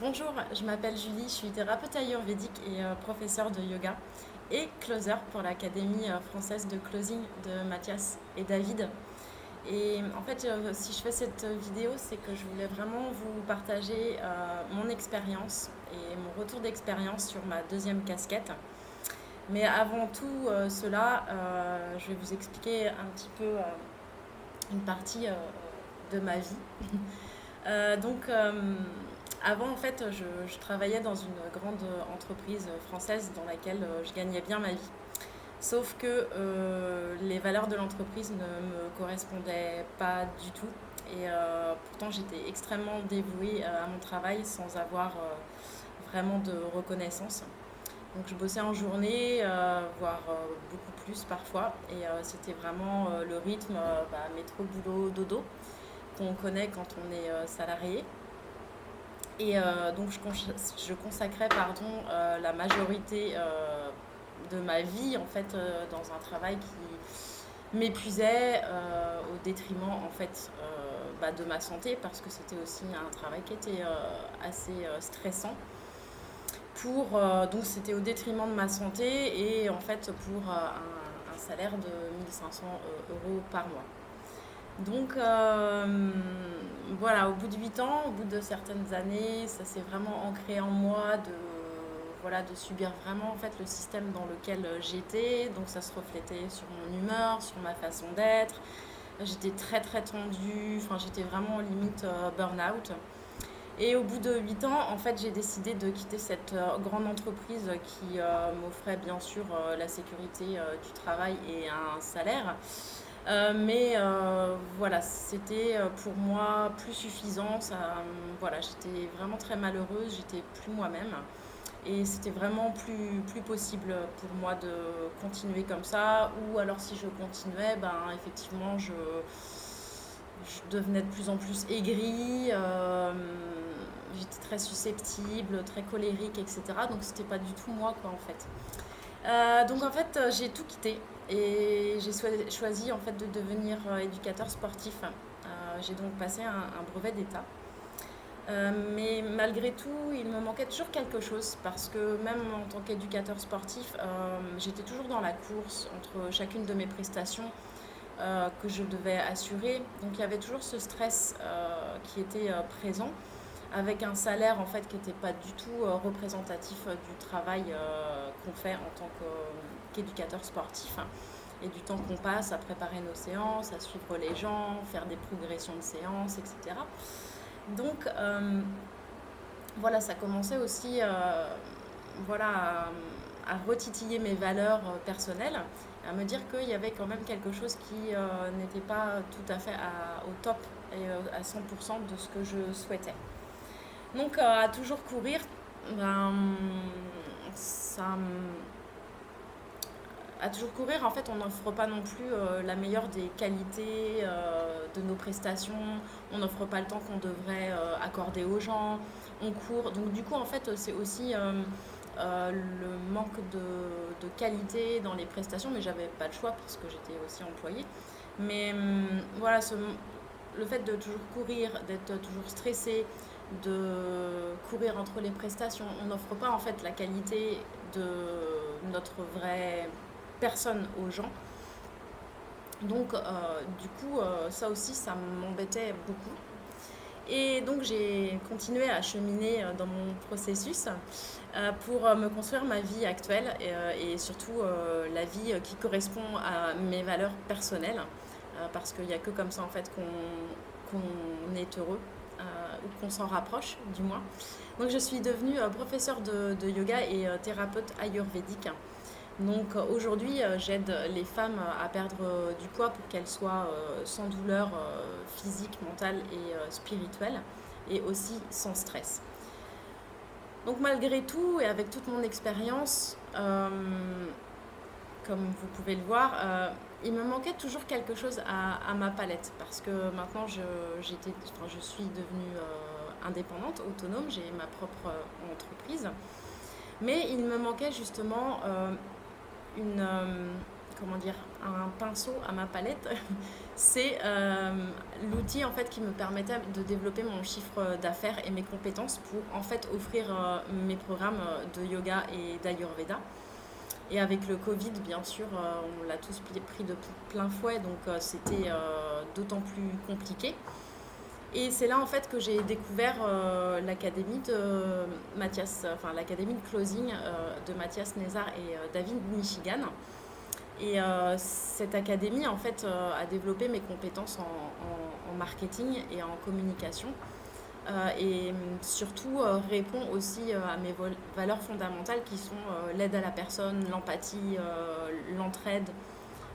Bonjour, je m'appelle Julie, je suis thérapeute ayurvédique et professeure de yoga et closer pour l'Académie française de closing de Mathias et David. Et en fait, si je fais cette vidéo, c'est que je voulais vraiment vous partager mon expérience et mon retour d'expérience sur ma deuxième casquette. Mais avant tout cela, je vais vous expliquer un petit peu une partie de ma vie. Donc, avant, en fait, je travaillais dans une grande entreprise française dans laquelle je gagnais bien ma vie. Sauf que les valeurs de l'entreprise ne me correspondaient pas du tout. Et pourtant, j'étais extrêmement dévouée à mon travail sans avoir vraiment de reconnaissance. Donc, je bossais en journée, voire beaucoup plus parfois. Et c'était vraiment le rythme métro, boulot, dodo qu'on connaît quand on est salarié. Et donc je consacrais la majorité de ma vie en fait dans un travail qui m'épuisait au détriment en fait de ma santé parce que c'était aussi un travail qui était assez stressant. Donc c'était au détriment de ma santé et en fait pour un salaire de 1500 euros par mois. Donc voilà, au bout de 8 ans, au bout de certaines années, ça s'est vraiment ancré en moi de subir vraiment en fait, le système dans lequel j'étais. Donc ça se reflétait sur mon humeur, sur ma façon d'être. J'étais très très tendue, enfin, j'étais vraiment limite burn-out. Et au bout de 8 ans, en fait, j'ai décidé de quitter cette grande entreprise qui m'offrait bien sûr la sécurité du travail et un salaire. Mais voilà, c'était pour moi plus suffisant. Voilà, j'étais vraiment très malheureuse, j'étais plus moi-même. Et c'était vraiment plus possible pour moi de continuer comme ça. Ou alors si je continuais, effectivement, je devenais de plus en plus aigrie. J'étais très susceptible, très colérique, etc. Donc c'était pas du tout moi, quoi, en fait. Donc en fait, j'ai tout quitté et j'ai choisi en fait de devenir éducateur sportif. J'ai donc passé un brevet d'État. Mais malgré tout, il me manquait toujours quelque chose parce que même en tant qu'éducateur sportif, j'étais toujours dans la course entre chacune de mes prestations que je devais assurer. Donc il y avait toujours ce stress qui était présent avec un salaire en fait qui n'était pas du tout représentatif du travail qu'on fait en tant qu'éducateur sportif et du temps qu'on passe à préparer nos séances, à suivre les gens, faire des progressions de séances, etc. Donc voilà, ça commençait aussi à retitiller mes valeurs personnelles, à me dire qu'il y avait quand même quelque chose qui n'était pas tout à fait au top et à 100% de ce que je souhaitais. Donc à toujours courir, ben, ça, à toujours courir, en fait, on n'offre pas non plus la meilleure des qualités de nos prestations. On n'offre pas le temps qu'on devrait accorder aux gens. On court. Donc du coup, en fait, c'est aussi le manque de qualité dans les prestations, mais j'avais pas le choix parce que j'étais aussi employée. Mais voilà, le fait de toujours courir, d'être toujours stressé, de courir entre les prestations, on n'offre pas en fait la qualité de notre vraie personne aux gens. Donc du coup, ça aussi, ça m'embêtait beaucoup. Et donc j'ai continué à cheminer dans mon processus pour me construire ma vie actuelle et surtout la vie qui correspond à mes valeurs personnelles parce qu'il n'y a que comme ça en fait qu'on est heureux ou qu'on s'en rapproche du moins. Donc je suis devenue professeure de yoga et thérapeute ayurvédique. Donc aujourd'hui, j'aide les femmes à perdre du poids pour qu'elles soient sans douleur physique, mentale et spirituelle, et aussi sans stress. Donc malgré tout, et avec toute mon expérience, comme vous pouvez le voir, il me manquait toujours quelque chose à ma palette, parce que maintenant je suis devenue indépendante, autonome, j'ai ma propre entreprise, mais il me manquait justement une, comment dire, un pinceau à ma palette, C'est l'outil en fait qui me permettait de développer mon chiffre d'affaires et mes compétences pour en fait offrir mes programmes de yoga et d'ayurveda. Et avec le Covid, bien sûr, on l'a tous pris de plein fouet, donc c'était d'autant plus compliqué. Et c'est là en fait que j'ai découvert l'académie de Mathias, enfin l'académie de closing de Mathias Nezar et David Michigan. Et cette académie en fait a développé mes compétences en marketing et en communication. Et surtout répond aussi à mes valeurs fondamentales qui sont l'aide à la personne, l'empathie, l'entraide.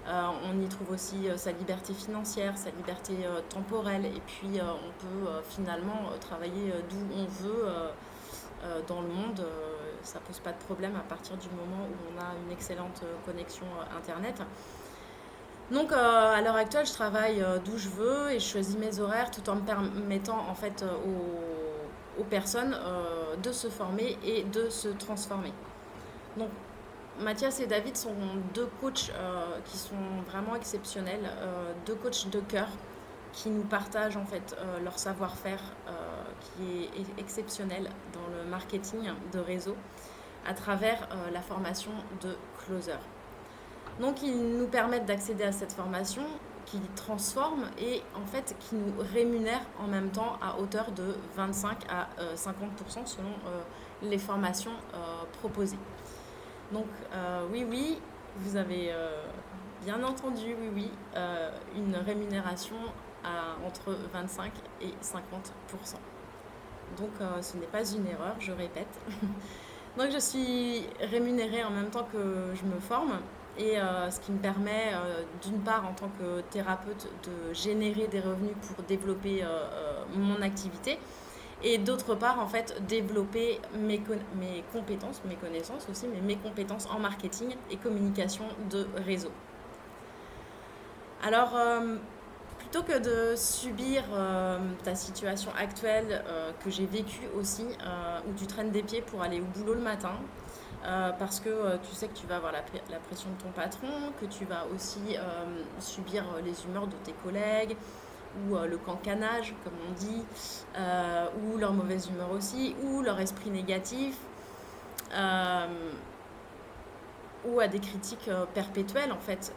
On y trouve aussi sa liberté financière, sa liberté temporelle, et puis on peut finalement travailler d'où on veut dans le monde. Ça pose pas de problème à partir du moment où on a une excellente connexion Internet. Donc à l'heure actuelle, je travaille d'où je veux et je choisis mes horaires tout en me permettant en fait aux personnes de se former et de se transformer. Donc Mathias et David sont deux coachs qui sont vraiment exceptionnels, deux coachs de cœur qui nous partagent en fait leur savoir-faire qui est exceptionnel dans le marketing de réseau à travers la formation de closer. Donc ils nous permettent d'accéder à cette formation qui transforme et en fait qui nous rémunère en même temps à hauteur de 25 à 50% selon les formations proposées. Donc oui, vous avez bien entendu, oui, une rémunération entre 25 et 50%. Donc ce n'est pas une erreur, je répète. Donc je suis rémunérée en même temps que je me forme et ce qui me permet d'une part en tant que thérapeute de générer des revenus pour développer mon activité et d'autre part en fait développer mes compétences, mes connaissances aussi, mais mes compétences en marketing et communication de réseau. Alors plutôt que de subir ta situation actuelle que j'ai vécue aussi, où tu traînes des pieds pour aller au boulot le matin, parce que tu sais que tu vas avoir la pression de ton patron, que tu vas aussi subir les humeurs de tes collègues, ou le cancanage, comme on dit, ou leur mauvaise humeur aussi, ou leur esprit négatif, ou à des critiques perpétuelles en fait,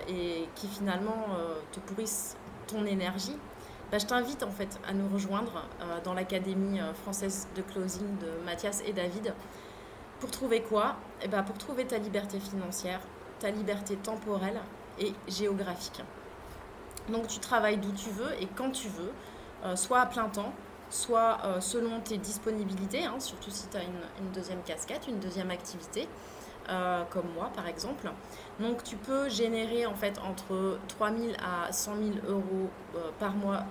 et qui finalement te pourrissent ton énergie. Bah, je t'invite en fait à nous rejoindre dans l'Académie française de closing de Mathias et David. Pour trouver quoi? Eh ben, pour trouver ta liberté financière, ta liberté temporelle et géographique. Donc tu travailles d'où tu veux et quand tu veux, soit à plein temps, soit selon tes disponibilités, hein, surtout si tu as une deuxième casquette, une deuxième activité, comme moi par exemple. Donc tu peux générer en fait entre 3 000 à 100 000 euros par mois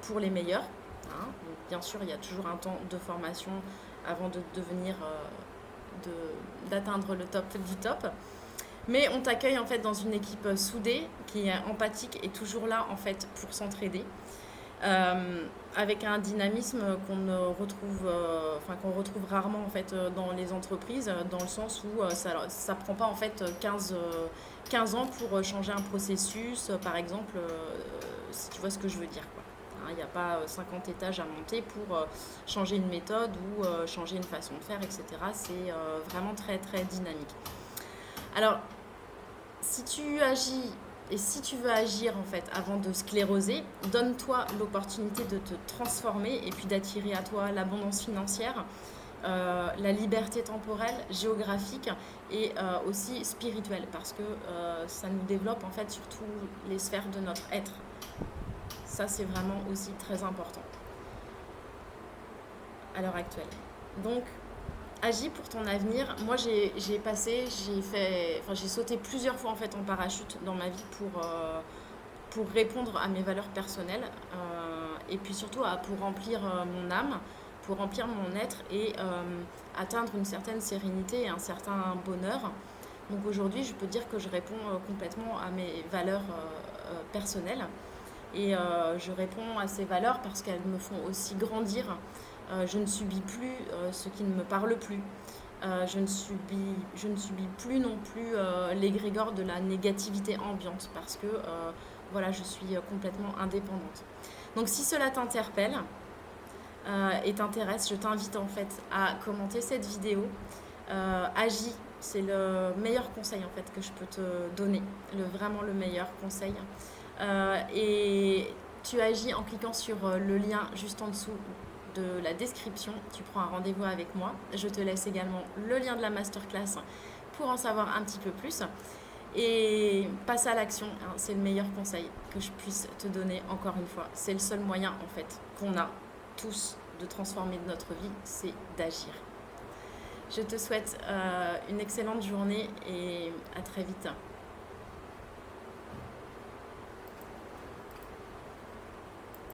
pour les meilleurs. Hein. Donc, bien sûr, il y a toujours un temps de formation avant de devenir, d'atteindre le top du top. Mais on t'accueille en fait dans une équipe soudée qui est empathique et toujours là en fait pour s'entraider, avec un dynamisme qu'on retrouve rarement en fait dans les entreprises, dans le sens où ça prend pas en fait 15 ans pour changer un processus, par exemple, si tu vois ce que je veux dire, quoi. Il n'y a pas 50 étages à monter pour changer une méthode ou changer une façon de faire, etc. C'est vraiment très très dynamique. Alors, si tu agis et si tu veux agir en fait avant de scléroser, donne-toi l'opportunité de te transformer et puis d'attirer à toi l'abondance financière, la liberté temporelle, géographique et aussi spirituelle, parce que ça nous développe en fait sur toutes les sphères de notre être. Ça, c'est vraiment aussi très important à l'heure actuelle. Donc, agis pour ton avenir. Moi, j'ai sauté plusieurs fois en fait en parachute dans ma vie pour répondre à mes valeurs personnelles et puis surtout pour remplir mon âme, pour remplir mon être et atteindre une certaine sérénité et un certain bonheur. Donc aujourd'hui, je peux dire que je réponds complètement à mes valeurs personnelles et je réponds à ces valeurs parce qu'elles me font aussi grandir. Je ne subis plus ce qui ne me parle plus. Je ne subis plus non plus l'égrégore de la négativité ambiante parce que voilà, je suis complètement indépendante. Donc si cela t'interpelle et t'intéresse, je t'invite en fait à commenter cette vidéo. Agis, c'est le meilleur conseil en fait que je peux te donner, vraiment le meilleur conseil. Et tu agis en cliquant sur le lien juste en dessous de la description. Tu prends un rendez-vous avec moi. Je te laisse également le lien de la masterclass pour en savoir un petit peu plus. Et passe à l'action, hein, c'est le meilleur conseil que je puisse te donner encore une fois. C'est le seul moyen en fait qu'on a tous de transformer notre vie, c'est d'agir. Je te souhaite une excellente journée et à très vite.